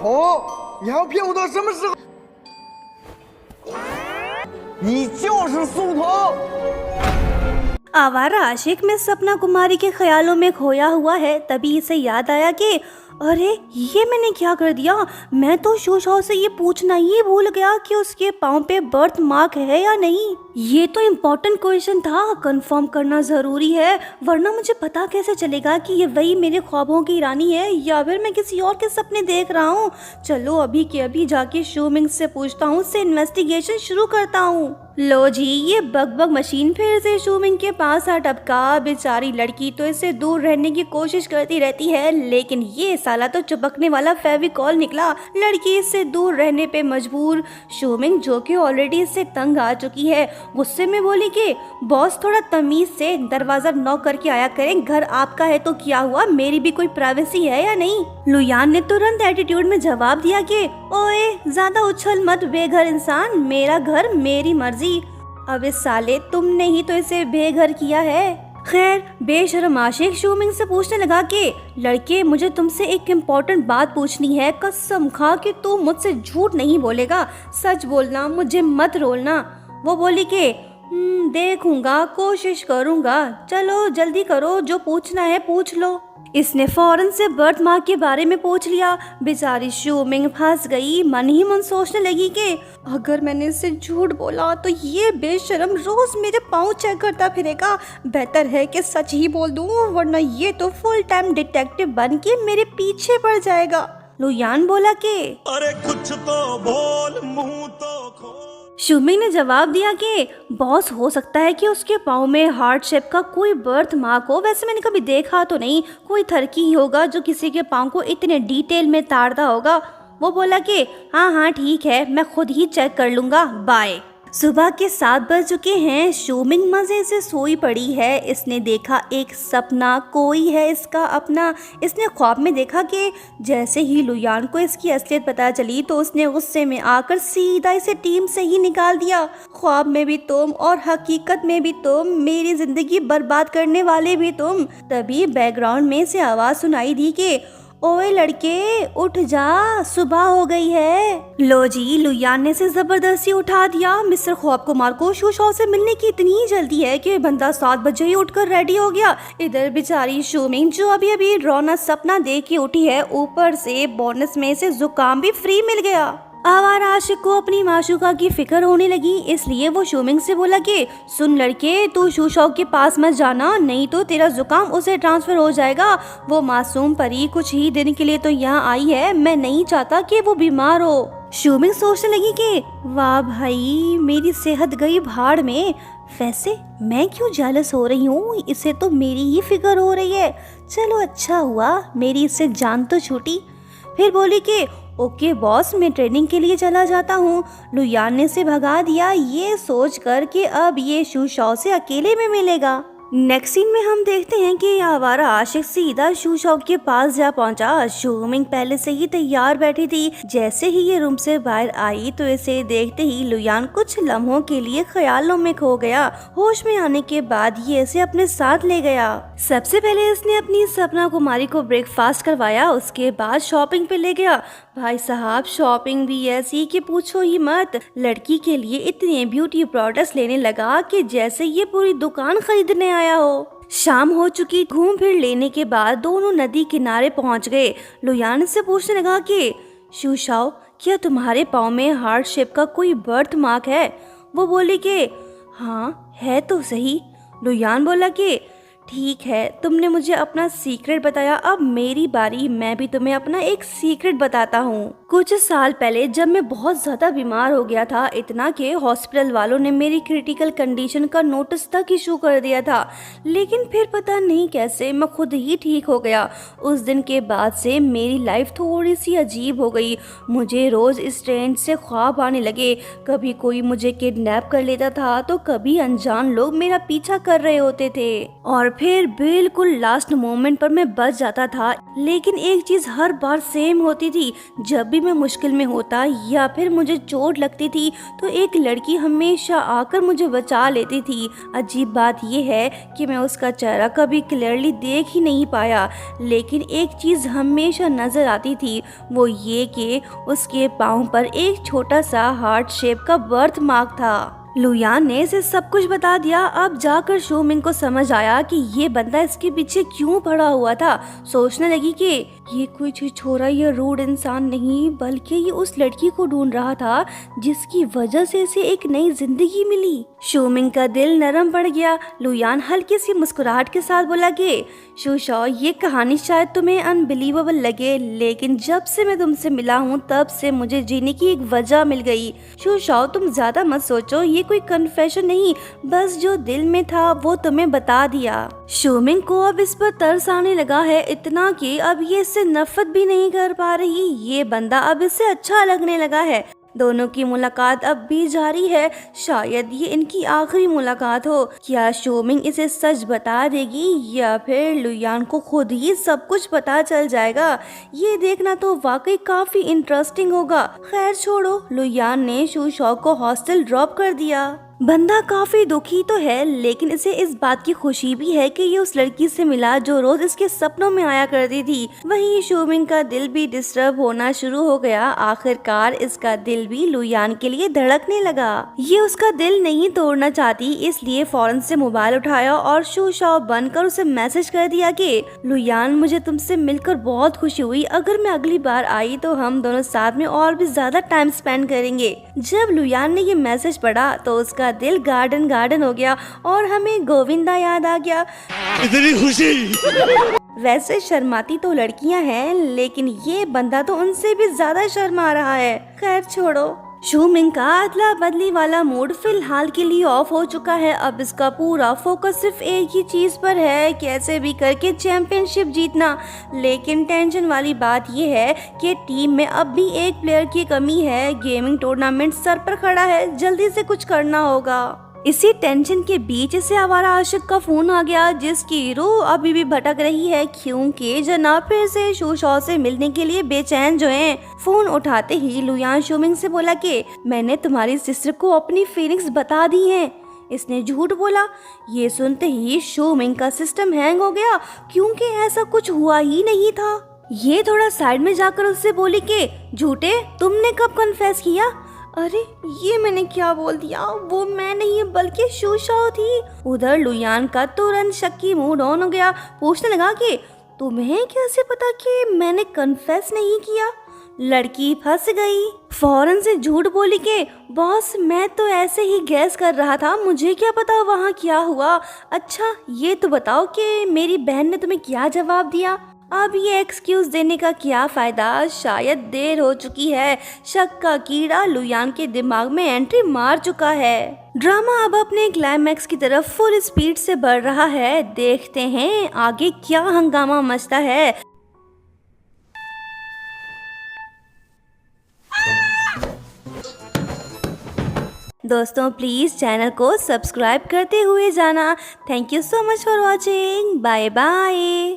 头，你还要骗我到什么时候？你就是苏童。 आवारा आशिक में सपना कुमारी के ख्यालों में खोया हुआ है। तभी इसे याद आया कि अरे ये मैंने क्या कर दिया। मैं तो शोशाओ से ये पूछना ही भूल गया कि उसके पाँव पे बर्थ मार्क है या नहीं। ये तो इम्पोर्टेंट क्वेश्चन था, कंफर्म करना जरूरी है, वरना मुझे पता कैसे चलेगा कि ये वही मेरे ख्वाबों की रानी है या फिर मैं किसी और के सपने देख रहा हूँ। चलो अभी के अभी जाके शूमिंग से पूछता हूँ, उससे इन्वेस्टिगेशन शुरू करता हूँ। लो जी, ये बग मशीन फिर से शूमिंग के पास आ टपका। बेचारी लड़की तो इससे दूर रहने की कोशिश करती रहती है, लेकिन ये साला तो चिपकने वाला फेविकॉल निकला। लड़की इससे दूर रहने पे मजबूर। शूमिंग जो कि ऑलरेडी इससे तंग आ चुकी है, गुस्से में बोली कि बॉस थोड़ा तमीज से दरवाजा नॉक करके आया करें, घर आपका है तो क्या हुआ, मेरी भी कोई प्राइवेसी है या नहीं। लुयान ने तुरंत एटीट्यूड में जवाब दिया कि ओए ज्यादा उछल मत बेघर इंसान, मेरा घर मेरी मर्जी। अबे साले, तुमने ही तो इसे बेघर किया है। खैर, बेशर्म आशिक शूमिंग से पूछने लगा कि लड़के, मुझे तुमसे एक इम्पोर्टेंट बात पूछनी है, कसम खा कि तू मुझसे झूठ नहीं बोलेगा, सच बोलना, मुझे मत रोलना। वो बोली कि देखूंगा, कोशिश करूंगा, चलो जल्दी करो, जो पूछना है पूछ लो। इसने फौरन से बर्थ मार्क के बारे में पूछ लिया। बेचारी शूमिंग फंस गई। मन ही मन सोचने लगी कि अगर मैंने इससे झूठ बोला तो ये बेशरम रोज मेरे पाँव चेक करता फिरेगा। बेहतर है कि सच ही बोल दूं, वरना ये तो फुल टाइम डिटेक्टिव बन के मेरे पीछे पड़ जाएगा। लुयान बोला कि अरे कुछ तो बोल, मुंह तो खोल। शूमिंग ने जवाब दिया कि बॉस, हो सकता है कि उसके पाँव में हार्ट शेप का कोई बर्थ मार्क हो, वैसे मैंने कभी देखा तो नहीं, कोई थरकी ही होगा जो किसी के पाँव को इतने डिटेल में ताड़ता होगा। वो बोला कि हाँ ठीक है, मैं खुद ही चेक कर लूँगा, बाय। सुबह के 7 बज चुके हैं। शूमिंग मजे से सोई पड़ी है। इसने देखा एक सपना, कोई है इसका अपना। इसने ख्वाब में देखा कि जैसे ही लुयान को इसकी असलियत पता चली तो उसने गुस्से में आकर सीधा इसे टीम से ही निकाल दिया। ख्वाब में भी तुम और हकीकत में भी तुम, मेरी जिंदगी बर्बाद करने वाले भी तुम। तभी बैकग्राउंड में से आवाज सुनाई दी कि ओए लड़के, उठ जा, सुबह हो गई है। लो जी, लुयान ने से जबरदस्ती उठा दिया। मिस्टर ख्वाब कुमार को शूशाओ से मिलने की इतनी जल्दी है कि बंदा 7 बजे ही उठकर रेडी हो गया। इधर बेचारी शूमिंग जो अभी अभी रोना सपना देख के उठी है, ऊपर से बोनस में से जुकाम भी फ्री मिल गया। आवारा आशिक को अपनी माशूका की फिक्र होने लगी, इसलिए वो शूमिंग से बोला कि सुन लड़के, तू शूशाओ के पास मत जाना, नहीं तो तेरा जुकाम उसे ट्रांसफर हो जाएगा। वो मासूम परी कुछ ही दिन के लिए तो यहाँ आई है, मैं नहीं चाहता कि वो बीमार हो। शूमिंग सोचने लगी कि वाह भाई, मेरी सेहत गई भाड़ में। वैसे मैं क्यों जेलस हो रही हूँ, इसे तो मेरी ही फिक्र हो रही है। चलो अच्छा हुआ मेरी इससे जान तो छूटी। फिर बोली कि ओके बॉस, मैं ट्रेनिंग के लिए चला जाता हूँ। लुयान ने से भगा दिया, ये सोच कर कि अब ये शूशाओ से अकेले में मिलेगा। नेक्स्ट सीन में हम देखते हैं कि आवारा आशिक सीधा शूशाओ के पास जा पहुंचा। शूमिंग पहले से ही तैयार बैठी थी। जैसे ही ये रूम से बाहर आई तो इसे देखते ही लुयान कुछ लम्हों के लिए ख्यालों में खो गया। होश में आने के बाद ये इसे अपने साथ ले गया। सबसे पहले इसने अपनी सपना कुमारी को ब्रेकफास्ट करवाया, उसके बाद शॉपिंग पे ले गया। भाई साहब, शॉपिंग भी ऐसी कि पूछो ही मत। लड़की के लिए इतने ब्यूटी प्रोडक्ट्स लेने लगा कि जैसे ये पूरी दुकान खरीदने आया हो। शाम हो चुकी। घूम फिर लेने के बाद दोनों नदी किनारे पहुंच गए। लुयान से पूछने लगा कि शूशाओ, क्या तुम्हारे पाँव में हार्ट शेप का कोई बर्थ मार्क है? वो बोली कि हाँ है तो सही। लुयान बोला कि ठीक है, तुमने मुझे अपना सीक्रेट बताया, अब मेरी बारी, मैं भी तुम्हें अपना एक सीक्रेट बताता हूँ। कुछ साल पहले जब मैं बहुत ज्यादा बीमार हो गया था, इतना कि हॉस्पिटल वालों ने मेरी क्रिटिकल कंडीशन का नोटिस तक इशू कर दिया था, लेकिन फिर पता नहीं कैसे मैं खुद ही ठीक हो गया। उस दिन के बाद से मेरी लाइफ थोड़ी सी अजीब हो गई। मुझे रोज स्ट्रेंज से ख्वाब आने लगे। कभी कोई मुझे किडनैप कर लेता था तो कभी अनजान लोग मेरा पीछा कर रहे होते थे, और फिर बिल्कुल लास्ट मोमेंट पर मैं बच जाता था। लेकिन एक चीज हर बार सेम होती थी, जब भी मैं मुश्किल में होता या फिर मुझे चोट लगती थी तो एक लड़की हमेशा आकर मुझे बचा लेती थी। अजीब बात यह है कि मैं उसका चेहरा कभी क्लियरली देख ही नहीं पाया, लेकिन एक चीज हमेशा नजर आती थी, वो ये कि उसके पाँव पर एक छोटा सा हार्ट शेप का बर्थ मार्क था। लुयान ने इसे सब कुछ बता दिया। अब जाकर शोमिंग को समझ आया कि ये बंदा इसके पीछे क्यों पड़ा हुआ था। सोचने लगी कि ये कोई छिछोरा या रूड इंसान नहीं, बल्कि ये उस लड़की को ढूंढ रहा था जिसकी वजह से इसे एक नई जिंदगी मिली। शोमिंग का दिल नरम पड़ गया। लुयान हल्की सी मुस्कुराहट के साथ बोला कि शूशॉ, ये कहानी शायद तुम्हें अनबिलीवेबल लगे, लेकिन जब से मैं तुमसे मिला हूँ तब से मुझे जीने की एक वजह मिल गई। शूशॉ, तुम ज्यादा मत सोचो, ये कोई कन्फेशन नहीं, बस जो दिल में था वो तुम्हें बता दिया। शोमिंग को अब इस पर तरस आने लगा है, इतना कि अब ये इससे नफरत भी नहीं कर पा रही। ये बंदा अब इससे अच्छा लगने लगा है। दोनों की मुलाकात अब भी जारी है। शायद ये इनकी आखिरी मुलाकात हो। क्या शोमिंग इसे सच बता देगी या फिर लुयान को खुद ही सब कुछ पता चल जाएगा? ये देखना तो वाकई काफी इंटरेस्टिंग होगा। खैर छोड़ो, लुयान ने शूशॉ को हॉस्टल ड्रॉप कर दिया। बंदा काफी दुखी तो है, लेकिन इसे इस बात की खुशी भी है कि ये उस लड़की से मिला जो रोज इसके सपनों में आया करती थी। वहीं शोमिंग का दिल भी डिस्टर्ब होना शुरू हो गया। आखिरकार इसका दिल भी लुयान के लिए धड़कने लगा। ये उसका दिल नहीं तोड़ना चाहती, इसलिए फौरन से मोबाइल उठाया और शूशॉ बनकर उसे मैसेज कर दिया कि लुयान, मुझे तुमसे मिलकर बहुत खुशी हुई। अगर मैं अगली बार आई तो हम दोनों साथ में और भी ज्यादा टाइम स्पेंड करेंगे। जब लुयान ने ये मैसेज पढ़ा तो उसका दिल गार्डन गार्डन हो गया और हमें गोविंदा याद आ गया। इतनी खुशी। वैसे शर्माती तो लड़कियां हैं, लेकिन ये बंदा तो उनसे भी ज्यादा शर्मा रहा है। खैर छोड़ो। शोमिंग का अदला बदली वाला मूड फिलहाल के लिए ऑफ हो चुका है। अब इसका पूरा फोकस सिर्फ एक ही चीज पर है, कैसे भी करके चैंपियनशिप जीतना। लेकिन टेंशन वाली बात यह है कि टीम में अब भी एक प्लेयर की कमी है। गेमिंग टूर्नामेंट सर पर खड़ा है, जल्दी से कुछ करना होगा। इसी टेंशन के बीच इसे आवारा आशिक का फोन आ गया, जिसकी रूह अभी भी भटक रही है क्योंकि जनाब फिर से शूशॉ से मिलने के लिए बेचैन जो हैं। फोन उठाते ही लुयान शोमिंग से बोला कि मैंने तुम्हारी सिस्टर को अपनी फीलिंग्स बता दी हैं। इसने झूठ बोला। ये सुनते ही शोमिंग का सिस्टम हैंग हो गया क्योंकि ऐसा कुछ हुआ ही नहीं था। ये थोड़ा साइड में जाकर उससे बोली कि झूठे, तुमने कब कन्फेस किया? अरे ये मैंने क्या बोल दिया, वो मैं नहीं बल्कि शूशॉ थी। उधर लुयान का तुरंत शक्की मूड ऑन हो गया। पूछने लगा कि तुम्हें कैसे पता कि मैंने कन्फेस नहीं किया? लड़की फंस गई। फौरन से झूठ बोली कि बॉस, मैं तो ऐसे ही गैस कर रहा था, मुझे क्या पता वहाँ क्या हुआ। अच्छा ये तो बताओ कि मेरी बहन ने तुम्हें क्या जवाब दिया? अब ये एक्सक्यूज देने का क्या फायदा, शायद देर हो चुकी है। शक का कीड़ा लुयान के दिमाग में एंट्री मार चुका है। ड्रामा अब अपने क्लाइमैक्स की तरफ फुल स्पीड से बढ़ रहा है। देखते हैं आगे क्या हंगामा मचता है। दोस्तों प्लीज चैनल को सब्सक्राइब करते हुए जाना। Thank you so much for watching. Bye bye.